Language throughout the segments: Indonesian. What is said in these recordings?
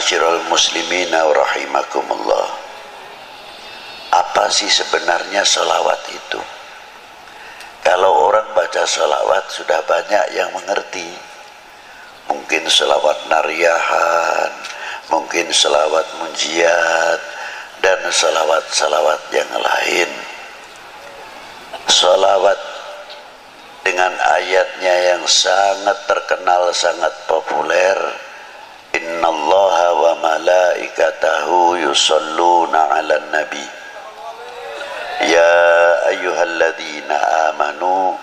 Ma'asyiral muslimina wa rahimakumullah. Apa sih sebenarnya sholawat itu? Kalau orang baca sholawat sudah banyak yang mengerti. Mungkin sholawat nariyahan, mungkin sholawat munjiat, dan sholawat-sholawat yang lain. Sholawat dengan ayatnya yang sangat terkenal, sangat populer, innallaha wa malaikatahu yusholluna ala nabi ya ayyuhalladzina amanu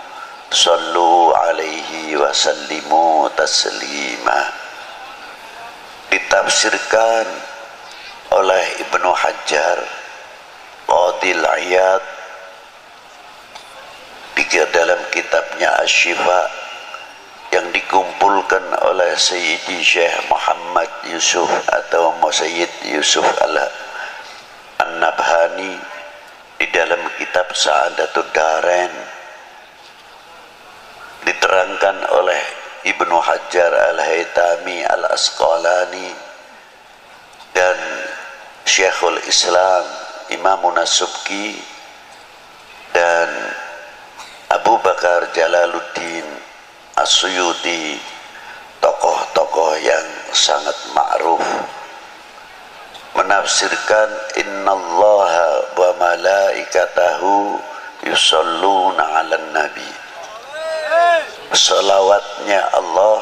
shollu alaihi wa sallimu taslima. Ditafsirkan oleh Ibnu Hajar Qadil Iyad dalam kitabnya Asy-Syifa yang dikumpulkan oleh Sayyidi Syekh Muhammad Yusuf atau Sayyid Yusuf An-Nabhani di dalam kitab Sa'adatud Darain. Diterangkan oleh Ibnu Hajar Al-Haytami Al-Asqalani dan Syekhul Islam Imamun As-Subki dan Abu Bakar Jalaluddin As-Suyuti, tokoh-tokoh yang sangat ma'ruf, menafsirkan innallaha wa malaikatahu yusholluna 'alan nabi. Salawatnya Allah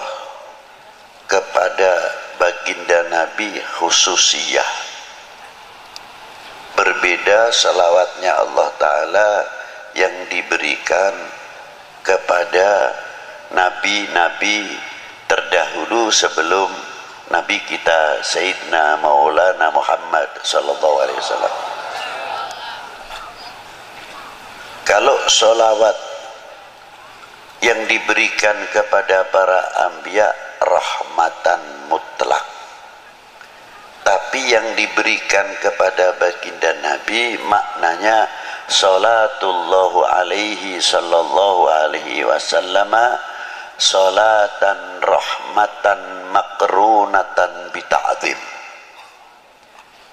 kepada baginda Nabi khususiyah. Berbeda salawatnya Allah Ta'ala yang diberikan kepada nabi-nabi terdahulu sebelum Nabi kita Sayyidina Maulana Muhammad sallallahu alaihi wasallam. Kalau sholawat yang diberikan kepada para anbiya rahmatan mutlak, tapi yang diberikan kepada baginda Nabi maknanya salatullahu alaihi sallallahu alaihi wasallam salatan rahmatan makrunatan bita'zim.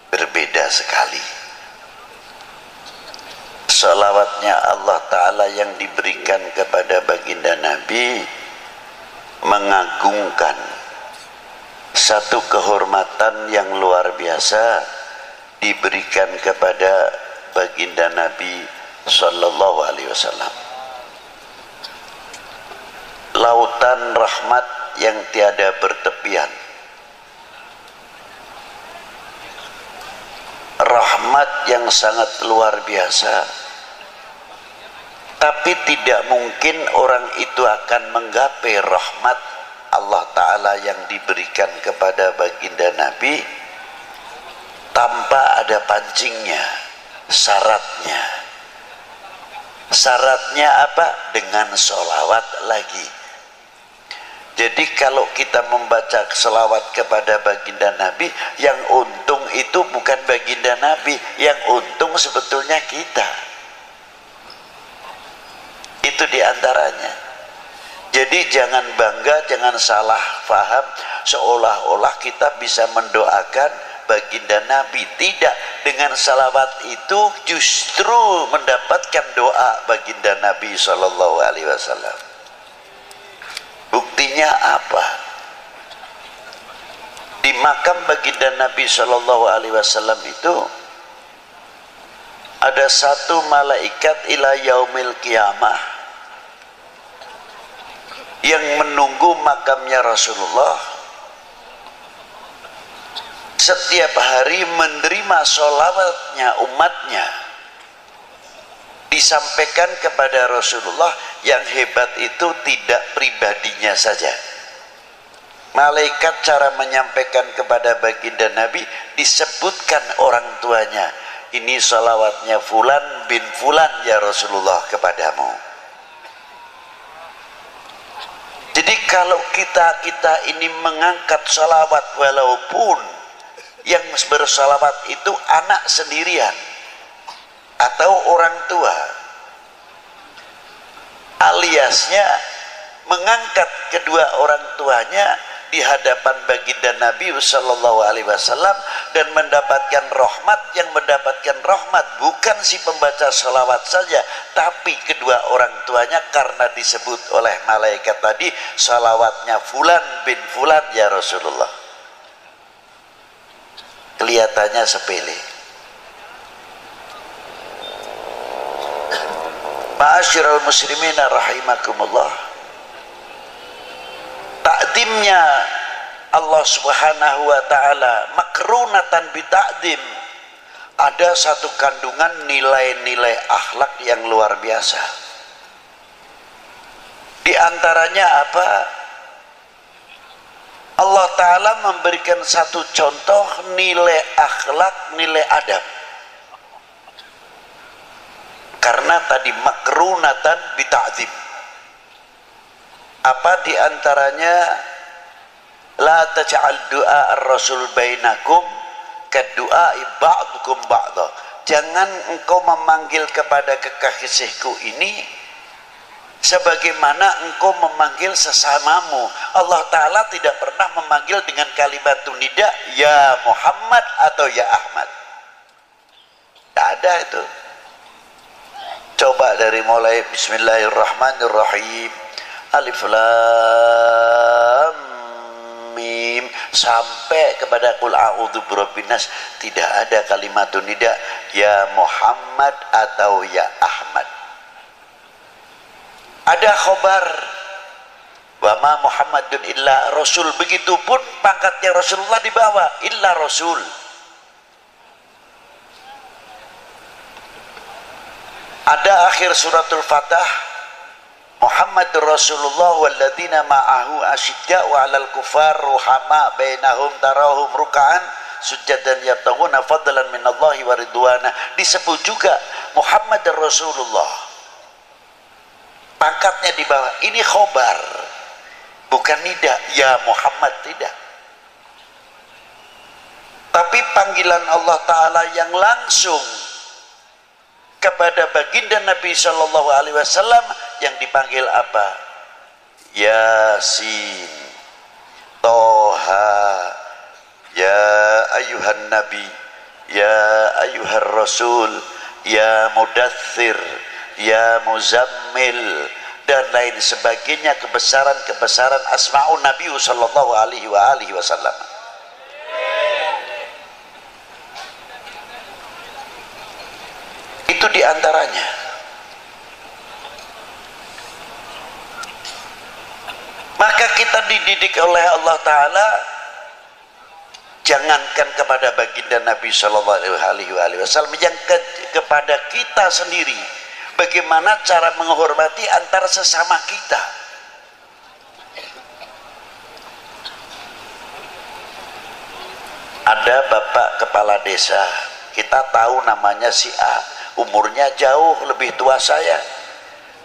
Berbeda sekali. Salawatnya Allah Ta'ala yang diberikan kepada baginda Nabi mengagungkan satu kehormatan yang luar biasa diberikan kepada baginda Nabi sallallahu alaihi wasallam. Lautan rahmat yang tiada bertepian, rahmat yang sangat luar biasa, tapi tidak mungkin orang itu akan menggapai rahmat Allah Ta'ala yang diberikan kepada baginda Nabi tanpa ada pancingnya, syaratnya. Syaratnya apa? Dengan sholawat lagi. Jadi kalau kita membaca selawat kepada baginda Nabi, yang untung itu bukan baginda Nabi, yang untung sebetulnya kita. Itu diantaranya. Jadi jangan bangga, jangan salah faham seolah-olah kita bisa mendoakan baginda Nabi. Tidak, dengan salawat itu justru mendapatkan doa baginda Nabi Sallallahu Alaihi Wasallam. Buktinya apa? Di makam baginda Nabi Sallallahu Alaihi Wasallam itu ada satu malaikat ila yaumil qiyamah yang menunggu makamnya Rasulullah, setiap hari menerima sholawatnya umatnya, disampaikan kepada Rasulullah. Yang hebat itu tidak pribadinya saja. Malaikat cara menyampaikan kepada baginda Nabi disebutkan orang tuanya. Ini sholawatnya Fulan bin Fulan ya Rasulullah kepadamu. Jadi kalau kita ini mengangkat sholawat, walaupun yang bersalawat itu anak sendirian atau orang tua, aliasnya mengangkat kedua orang tuanya di hadapan baginda Nabi sallallahu alaihi wasallam dan mendapatkan rahmat. Yang mendapatkan rahmat bukan si pembaca salawat saja, tapi kedua orang tuanya, karena disebut oleh malaikat tadi salawatnya fulan bin fulan ya Rasulullah. Kelihatannya sepele. Ma'asyiral muslimin rahimakumullah, takdimnya Allah subhanahu wa ta'ala makrunatan bita'dim, ada satu kandungan nilai-nilai akhlak yang luar biasa. Di antaranya apa? Allah ta'ala memberikan satu contoh nilai akhlak, nilai adab. Karena tadi makrunatan bita'dim, apa diantaranya? La taj'al du'a ar-rasul bainakum kadu'ai ba'dukum ba'da. Jangan engkau memanggil kepada kekasihku ini sebagaimana engkau memanggil sesamamu. Allah Ta'ala tidak pernah memanggil dengan kalimat nida ya Muhammad atau ya Ahmad. Tidak ada itu. Coba dari mulai Bismillahirrahmanirrahim, Alif Lam Mim sampai kepada Qul a'udzu birabbin nas, tidak ada kalimat nida ya Muhammad atau ya Ahmad. Ada khobar wa ma Muhammadun illa rasul, begitupun pangkatnya Rasulullah di bawah illa rasul. Ada akhir suratul Fatah Muhammadur Rasulullah walladzina ma'ahu asyidda'u 'alal kufar ruhama bainahum tarahum ruk'an sujadan yabtaghuna fadlan minallahi wa ridwana. Disebut juga Muhammadur Rasulullah, pangkatnya di bawah. Ini khobar, bukan nida ya Muhammad, tidak. Tapi panggilan Allah Ta'ala yang langsung kepada baginda Nabi Shallallahu Alaihi Wasallam yang dipanggil apa? Yasin, Toha, ya ayuhan Nabi, ya ayuhan Rasul, ya Mudaththir, ya Muzammil, dan lain sebagainya, kebesaran-kebesaran asma'un Nabi Shallallahu Alaihi Wasallam. Itu diantaranya. Maka kita dididik oleh Allah Ta'ala, jangankan kepada baginda Nabi Shallallahu Alaihi Wasallam, yang kepada kita sendiri, bagaimana cara menghormati antara sesama kita. Ada bapak kepala desa, kita tahu namanya si A, umurnya jauh lebih tua saya,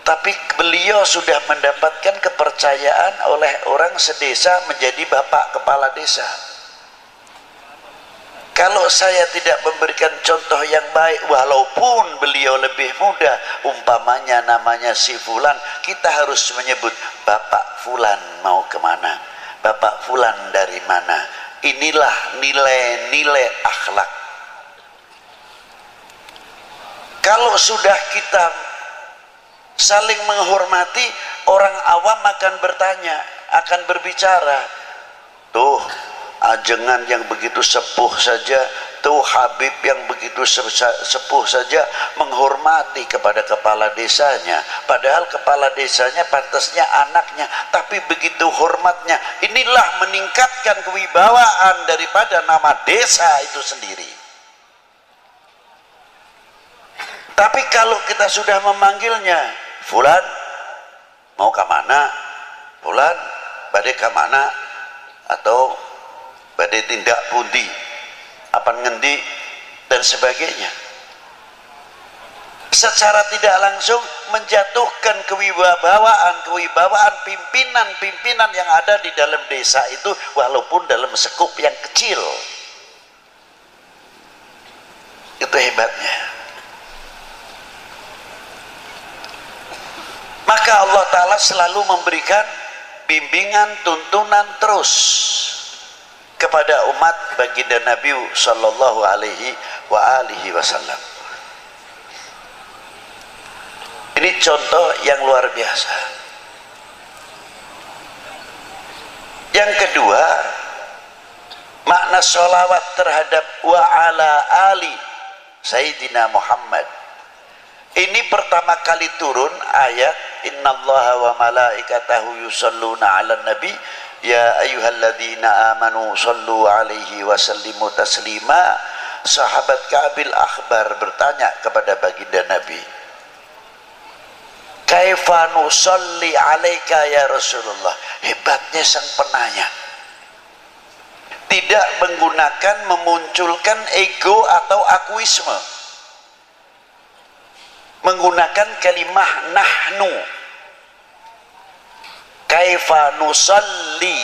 tapi beliau sudah mendapatkan kepercayaan oleh orang sedesa menjadi bapak kepala desa. Kalau saya tidak memberikan contoh yang baik, walaupun beliau lebih muda, umpamanya namanya si Fulan, kita harus menyebut Bapak Fulan mau kemana, Bapak Fulan dari mana. Inilah nilai-nilai akhlak. Kalau sudah kita saling menghormati, orang awam akan bertanya, akan berbicara, tuh ajengan yang begitu sepuh saja, tuh Habib yang begitu sepuh saja menghormati kepada kepala desanya, padahal kepala desanya pantasnya anaknya, tapi begitu hormatnya. Inilah meningkatkan kewibawaan daripada nama desa itu sendiri. Tapi kalau kita sudah memanggilnya, Fulan mau ke mana, Fulan badai ke mana, atau badai tindak pundi, apa ngendi, dan sebagainya, secara tidak langsung menjatuhkan kewibawaan pimpinan-pimpinan yang ada di dalam desa itu, walaupun dalam sekup yang kecil. Itu hebatnya. Maka Allah Ta'ala selalu memberikan bimbingan tuntunan terus kepada umat baginda Nabi sallallahu alaihi wa alihi wasallam. Ini contoh yang luar biasa. Yang kedua, makna sholawat terhadap wa ala ali Sayyidina Muhammad. Ini pertama kali turun ayat innallaha wa malaikatahu yusalluna 'alan nabi ya ayyuhalladzina amanu sallu 'alaihi wa sallimu taslima. Sahabat Ka'bil Akhbar bertanya kepada baginda Nabi, kaifa nusalli 'alaika ya Rasulullah. Hebatnya sang penanya, tidak menggunakan memunculkan ego atau akuisme, menggunakan kalimah nahnu. Kaifa nusalli,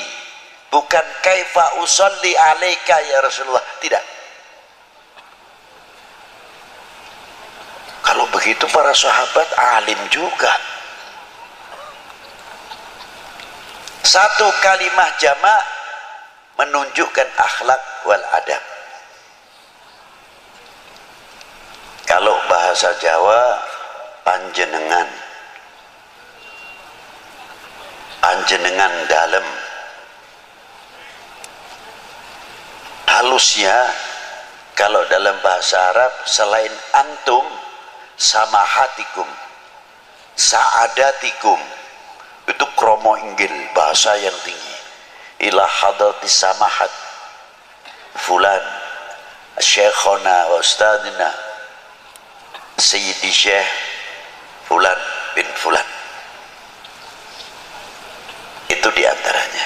bukan kaifa usalli alaika ya Rasulullah, tidak. Kalau begitu para sahabat alim juga. Satu kalimah jamak menunjukkan akhlak wal adab. Kalau bahasa Jawa panjenengan, panjenengan dalam. Halusnya kalau dalam bahasa Arab selain antum, samahatikum, saadatikum, itu kromo inggil, bahasa yang tinggi. Ila hadratis samahat fulan syekhona wa ustadina sayyidi syekh fulan bin fulan. Itu diantaranya.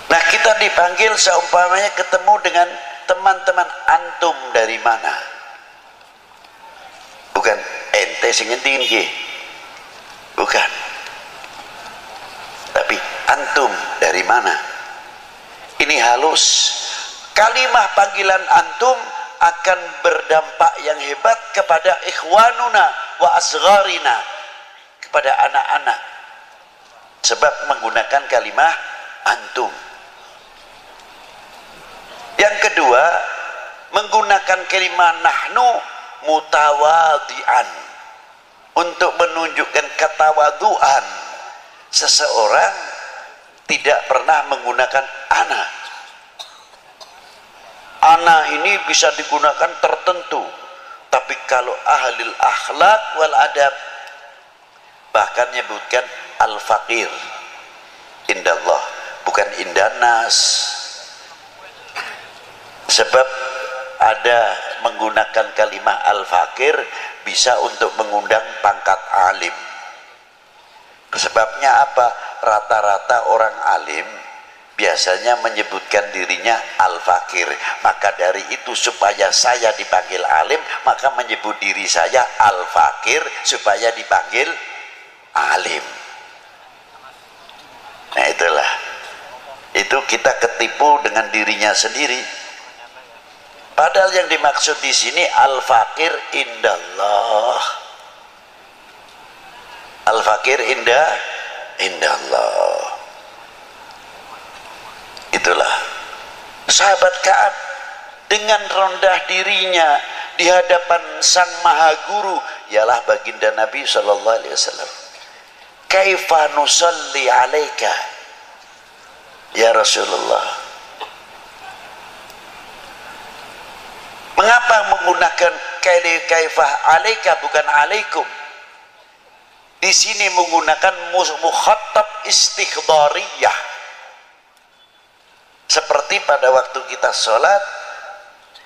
Nah, kita dipanggil seumpamanya ketemu dengan teman-teman, antum dari mana? Bukan ente sing ngendi iki. Bukan. Tapi antum dari mana? Ini halus. Kalimah panggilan antum akan berdampak yang hebat kepada ikhwanuna wa asgharina, kepada anak-anak, sebab menggunakan kalimah antum. Yang kedua, menggunakan kalimah nahnu mutawadian, untuk menunjukkan ketawaduan. Seseorang tidak pernah menggunakan ana. Ana ini bisa digunakan tertentu, tapi kalau ahlil akhlak wal adab bahkan menyebutkan al-faqir indallah, bukan indanas. Sebab ada menggunakan kalimah al-faqir bisa untuk mengundang pangkat alim. Sebabnya apa? Rata-rata orang alim biasanya menyebutkan dirinya al-faqir. Maka dari itu supaya saya dipanggil alim, maka menyebut diri saya al-faqir supaya dipanggil alim. Nah itulah, itu kita ketipu dengan dirinya sendiri. Padahal yang dimaksud di sini al-faqir indallah. Al-faqir indallah. Itulah sahabat Ka'ab dengan rendah dirinya di hadapan sang maha guru, ialah baginda Nabi sallallahu alaihi wasallam. Kaifa nusalli alaika ya Rasulullah. Mengapa menggunakan kaifah alaika bukan alaikum? Di sini menggunakan mukhatab istikhdhariyah. Seperti pada waktu kita sholat,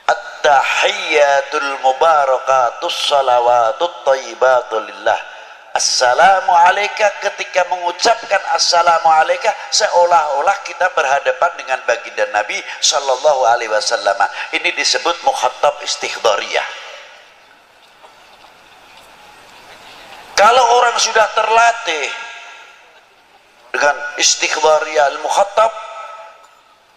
at-tahiyyatul mubarakatus salawatut thayyibatu lillah. Assalamu alayka, ketika mengucapkan assalamu alayka seolah-olah kita berhadapan dengan baginda Nabi sallallahu alaihi wasallam. Ini disebut mukhatab istikhdhariyah. Kalau orang sudah terlatih dengan istikhdhariyah al-mukhatab,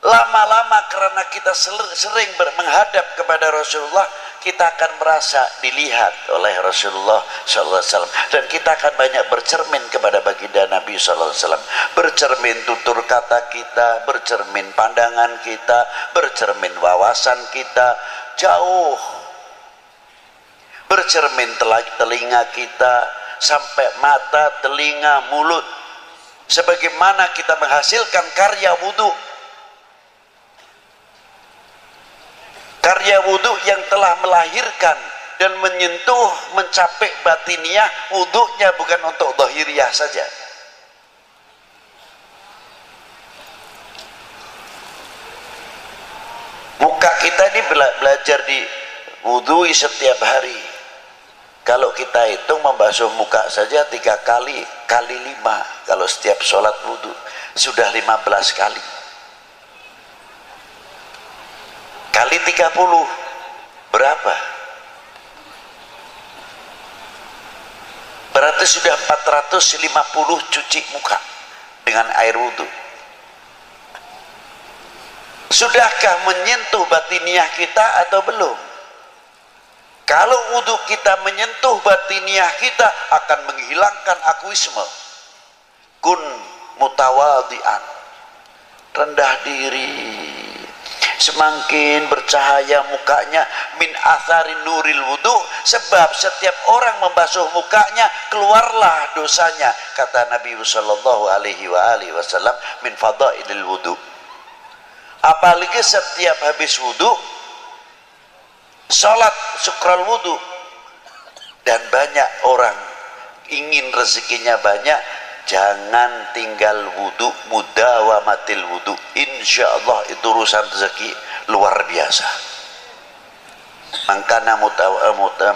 lama-lama karena kita sering menghadap kepada Rasulullah, kita akan merasa dilihat oleh Rasulullah SAW, dan kita akan banyak bercermin kepada baginda Nabi SAW. Bercermin tutur kata kita, bercermin pandangan kita, bercermin wawasan kita, jauh bercermin telinga kita sampai mata, telinga, mulut. Sebagaimana kita menghasilkan karya wudhu, karya wudhu yang telah melahirkan dan menyentuh, mencapai batiniah. Wudhunya bukan untuk zahiriyah saja. Muka kita ini belajar di wudhui setiap hari. Kalau kita hitung membasuh muka saja 3 kali, kali 5. Kalau setiap sholat wudhu sudah 15 kali. Kali 30 berapa? Berarti sudah 450 cuci muka dengan air wudhu. Sudahkah menyentuh batiniah kita atau belum? Kalau wudhu kita menyentuh batiniah kita, akan menghilangkan akuisme. Kun mutawadian, rendah diri. Semakin bercahaya mukanya, min athari nuril wudhu, sebab setiap orang membasuh mukanya keluarlah dosanya, kata Nabi sallallahu alaihi wasallam, min fadailil wudhu. Apalagi setiap habis wudhu salat syukral wudhu, dan banyak orang ingin rezekinya banyak, jangan tinggal wudhu, mudawamatil wudhu. Insya Allah itu urusan rezeki luar biasa. Mangkana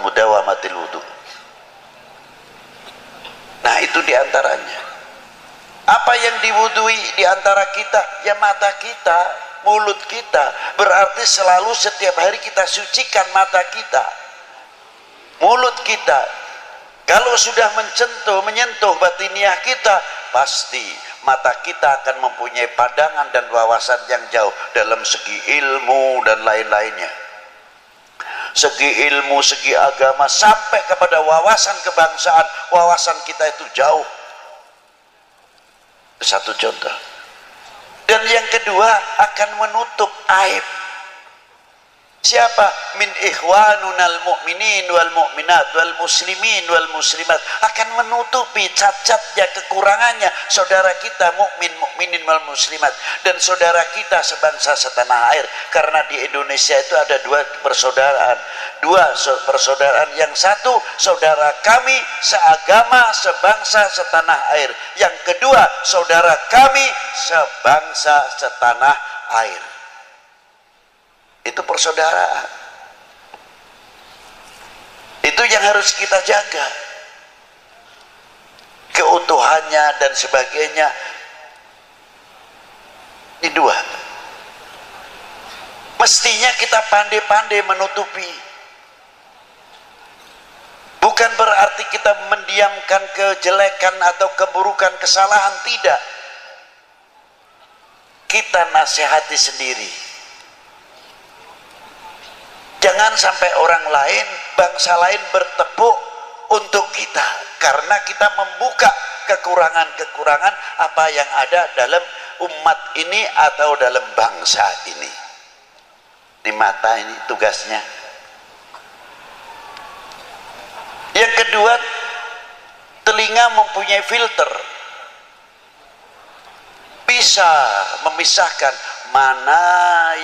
mudawamatil wudhu. Nah, itu diantaranya. Apa yang diwudhui diantara kita? Ya mata kita, mulut kita. Berarti selalu setiap hari kita sucikan mata kita, mulut kita. Kalau sudah menyentuh batiniah kita, pasti mata kita akan mempunyai pandangan dan wawasan yang jauh dalam segi ilmu dan lain-lainnya. Segi ilmu, segi agama, sampai kepada wawasan kebangsaan, wawasan kita itu jauh. Satu contoh. Dan yang kedua, akan menutup aib. Siapa? Min ikhwanunal mu'minin wal mu'minat wal muslimin wal muslimat, akan menutupi cacatnya, kekurangannya saudara kita mukminin wal muslimat, dan saudara kita sebangsa setanah air. Karena di Indonesia itu ada dua persaudaraan, yang satu saudara kami seagama, sebangsa, setanah air. Yang kedua saudara kami sebangsa, setanah air. Itu persaudaraan. Itu yang harus kita jaga, keutuhannya dan sebagainya. Ini dua. Mestinya kita pandai-pandai menutupi. Bukan berarti kita mendiamkan kejelekan atau keburukan, kesalahan, tidak. Kita nasihati sendiri. Jangan sampai orang lain, bangsa lain bertepuk untuk kita, karena kita membuka kekurangan-kekurangan apa yang ada dalam umat ini atau dalam bangsa ini. Di mata ini tugasnya. Yang kedua, telinga mempunyai filter, bisa memisahkan mana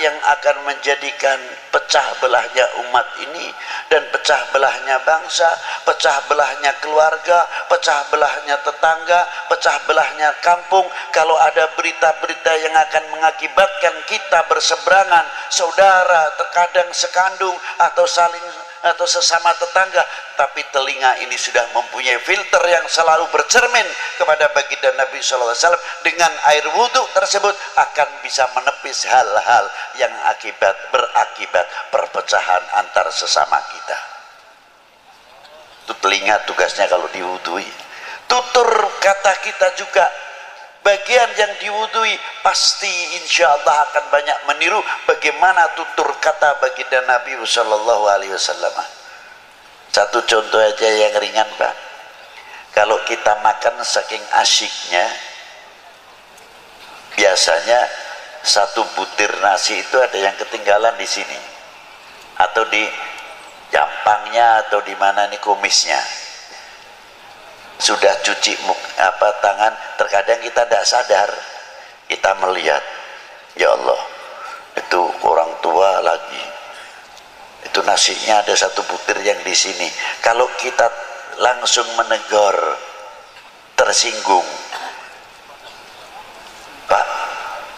yang akan menjadikan pecah belahnya umat ini dan pecah belahnya bangsa, pecah belahnya keluarga, pecah belahnya tetangga, pecah belahnya kampung. Kalau ada berita-berita yang akan mengakibatkan kita berseberangan, saudara terkadang sekandung atau saling atau sesama tetangga, tapi telinga ini sudah mempunyai filter yang selalu bercermin kepada baginda Nabi SAW. Dengan air wudhu tersebut akan bisa menepis hal-hal yang berakibat perpecahan antar sesama kita. Itu telinga tugasnya kalau diwudhui. Tutur kata kita juga bagian yang diwudui pasti insya Allah akan banyak meniru bagaimana tutur kata baginda Nabi Sallallahu Alaihi Wasallam. Satu contoh aja yang ringan Pak, kalau kita makan saking asyiknya, biasanya satu butir nasi itu ada yang ketinggalan di sini atau di jampangnya atau di mana nih kumisnya. Sudah cuci tangan, terkadang kita tidak sadar, kita melihat, ya Allah, itu orang tua lagi, itu nasinya ada satu butir yang di sini. Kalau kita langsung menegur, tersinggung, Pak,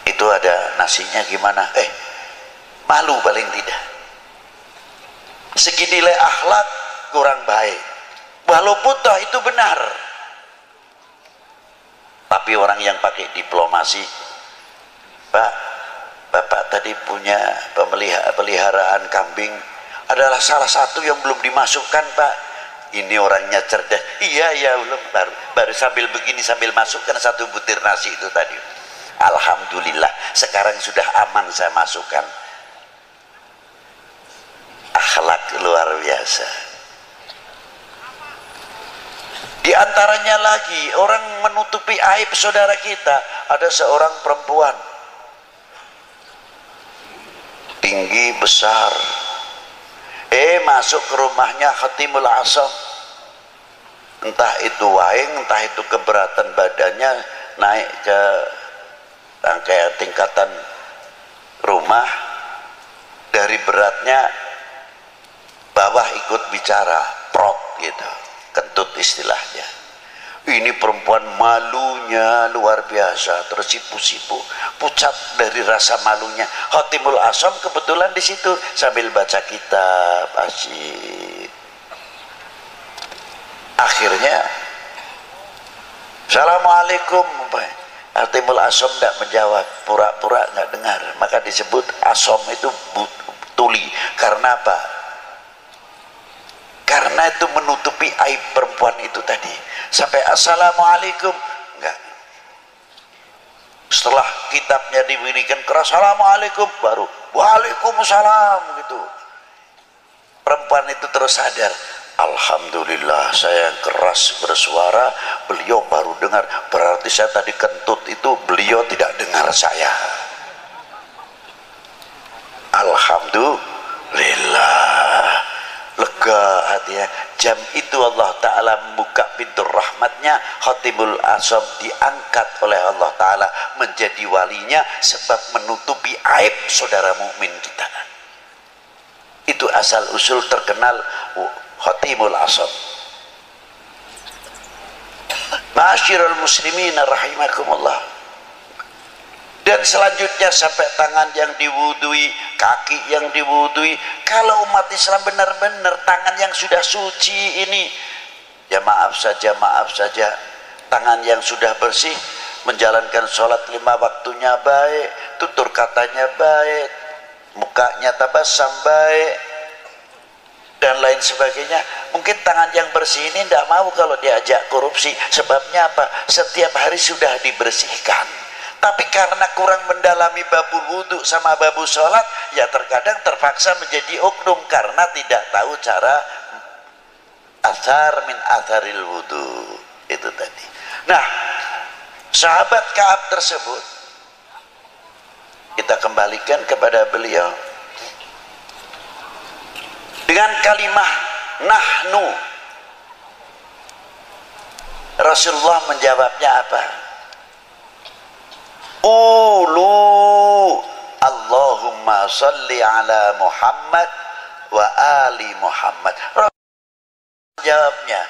itu ada nasinya gimana? Malu paling tidak. Segi nilai akhlak kurang baik. Walaupun toh itu benar, tapi orang yang pakai diplomasi, Pak, Bapak tadi punya peliharaan kambing adalah salah satu yang belum dimasukkan Pak. Ini orangnya cerdas. Iya belum, baru sambil begini sambil masukkan satu butir nasi itu tadi. Alhamdulillah sekarang sudah aman saya masukkan. Akhlak luar biasa. Di antaranya lagi orang menutupi aib saudara kita. Ada seorang perempuan tinggi besar, masuk ke rumahnya Khatimul Asam, entah itu waing, entah itu keberatan badannya, naik ke rangkaian tingkatan rumah, dari beratnya bawah ikut bicara, prot gitu, kentut istilahnya. Ini perempuan malunya luar biasa, tersipu-sipu, pucat dari rasa malunya. Khatimul Asam kebetulan di situ sambil baca kitab asyik. Akhirnya, Assalamualaikum. Khatimul Asam tidak menjawab, pura-pura nggak dengar. Maka disebut Asam itu tuli. Karena apa? Karena itu menutupi aib perempuan itu tadi. Sampai Assalamualaikum enggak. Setelah kitabnya diberikan keras, Assalamualaikum, baru Waalaikumsalam gitu. Perempuan itu terus sadar, Alhamdulillah saya keras bersuara, beliau baru dengar. Berarti saya tadi kentut itu beliau tidak dengar saya. Alhamdulillah, lega hatinya. Jam itu Allah Ta'ala membuka pintu rahmatnya. Khatimul Asam diangkat oleh Allah Ta'ala menjadi walinya, sebab menutupi aib saudara mukmin kita. Itu asal usul terkenal Khatimul Asam. Ma'asyiral muslimin rahimakumullah. Dan selanjutnya sampai tangan yang diwudui, kaki yang diwudui. Kalau umat Islam benar-benar tangan yang sudah suci ini, ya maaf saja, tangan yang sudah bersih, menjalankan sholat 5 waktunya baik, tutur katanya baik, mukanya tabasam baik, dan lain sebagainya. Mungkin tangan yang bersih ini tidak mau kalau diajak korupsi. Sebabnya apa? Setiap hari sudah dibersihkan. Tapi karena kurang mendalami babul wudhu sama babul sholat, ya terkadang terpaksa menjadi oknum karena tidak tahu cara athar min atharil wudhu itu tadi. Nah, sahabat Ka'ab tersebut kita kembalikan kepada beliau dengan kalimah nahnu. Rasulullah menjawabnya apa? Qulu Allahumma salli ala Muhammad wa ali Muhammad. Rasul jawabnya,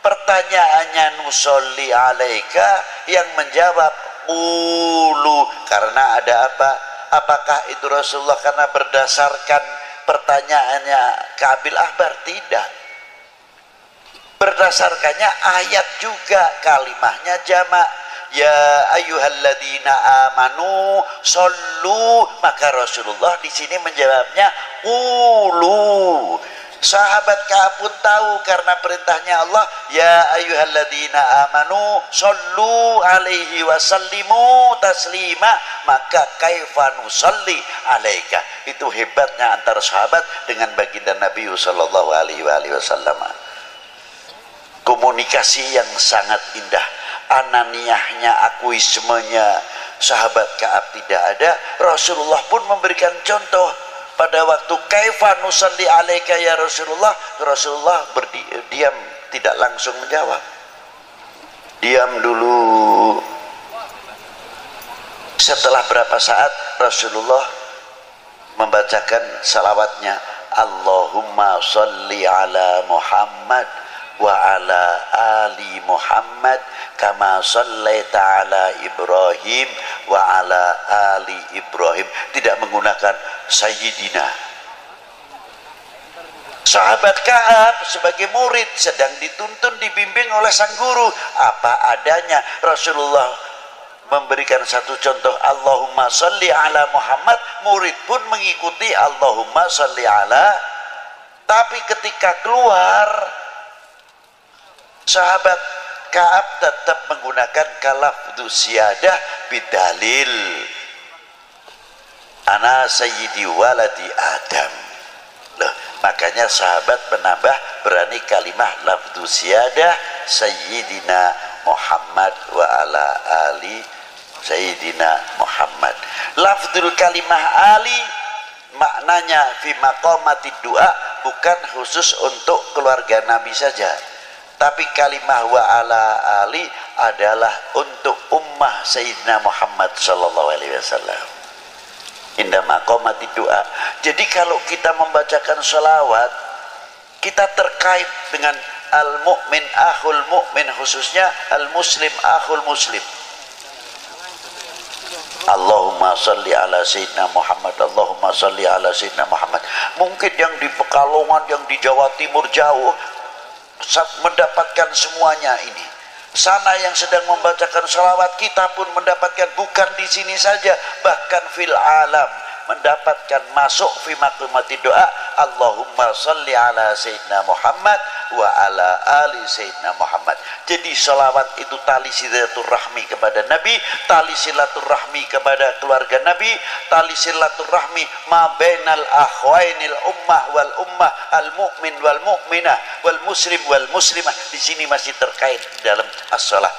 pertanyaannya nusolli alaika, yang menjawab qulu. Karena ada apa? Apakah itu Rasulullah karena berdasarkan pertanyaannya Kabil Ahbar? Tidak. Berdasarkannya ayat juga, kalimahnya jamak. Ya ayyuhalladzina amanu sallu, maka Rasulullah di sini menjawabnya qulu. Sahabat Ka'ab pun tahu karena perintahnya Allah, ya ayyuhalladzina amanu sallu alaihi wasallimu taslima, maka kaifa nusalli alaika. Itu hebatnya antara sahabat dengan baginda Nabi sallallahu alaihi wasallam. Komunikasi yang sangat indah, ananiyahnya, akuismenya sahabat Ka'ab tidak ada. Rasulullah pun memberikan contoh. Pada waktu kaifa nusalli alaika ya Rasulullah, Rasulullah berdiam, tidak langsung menjawab. Diam dulu. Setelah berapa saat Rasulullah membacakan salawatnya, Allahumma salli ala Muhammad wa ala ali Muhammad kama sallaita ala Ibrahim wa ala ali Ibrahim. Tidak menggunakan Sayyidina. Sahabat Ka'ab sebagai murid sedang dituntun, dibimbing oleh sang guru apa adanya. Rasulullah memberikan satu contoh, Allahumma salli ala Muhammad, murid pun mengikuti Allahumma salli ala. Tapi ketika keluar, sahabat Ka'ab tetap menggunakan kalafdu siyadah bidalil ana sayyidi waladi Adam. Loh, makanya sahabat menambah berani kalimah lafdu siyadah sayyidina Muhammad wa ala ali sayyidina Muhammad. Lafdul kalimah ali maknanya fi maqamati doa, bukan khusus untuk keluarga Nabi saja, tapi kalimah wa ala ali adalah untuk ummah Sayyidina Muhammad sallallahu alaihi wasallam. Indah maqamati doa. Jadi kalau kita membacakan sholawat, kita terkait dengan al-mu'min akhul mu'min, khususnya al-muslim akhul muslim. Allahumma salli ala Sayyidina Muhammad, Allahumma salli ala Sayyidina Muhammad. Mungkin yang di Pekalongan, yang di Jawa Timur jauh mendapatkan semuanya ini. Sana yang sedang membacakan sholawat, kita pun mendapatkan, bukan di sini saja, bahkan fil alam mendapatkan, masuk fi maqamati doa Allahumma salli ala Sayyidina Muhammad wa ala ali Sayyidina Muhammad. Jadi sholawat itu tali silaturahmi kepada Nabi, tali silaturahmi kepada keluarga Nabi, tali silaturahmi ma bainal akhwainil ummah wal ummah, al mu'min wal mu'minah wal muslim wal muslimah. Di sini masih terkait dalam as-shalah.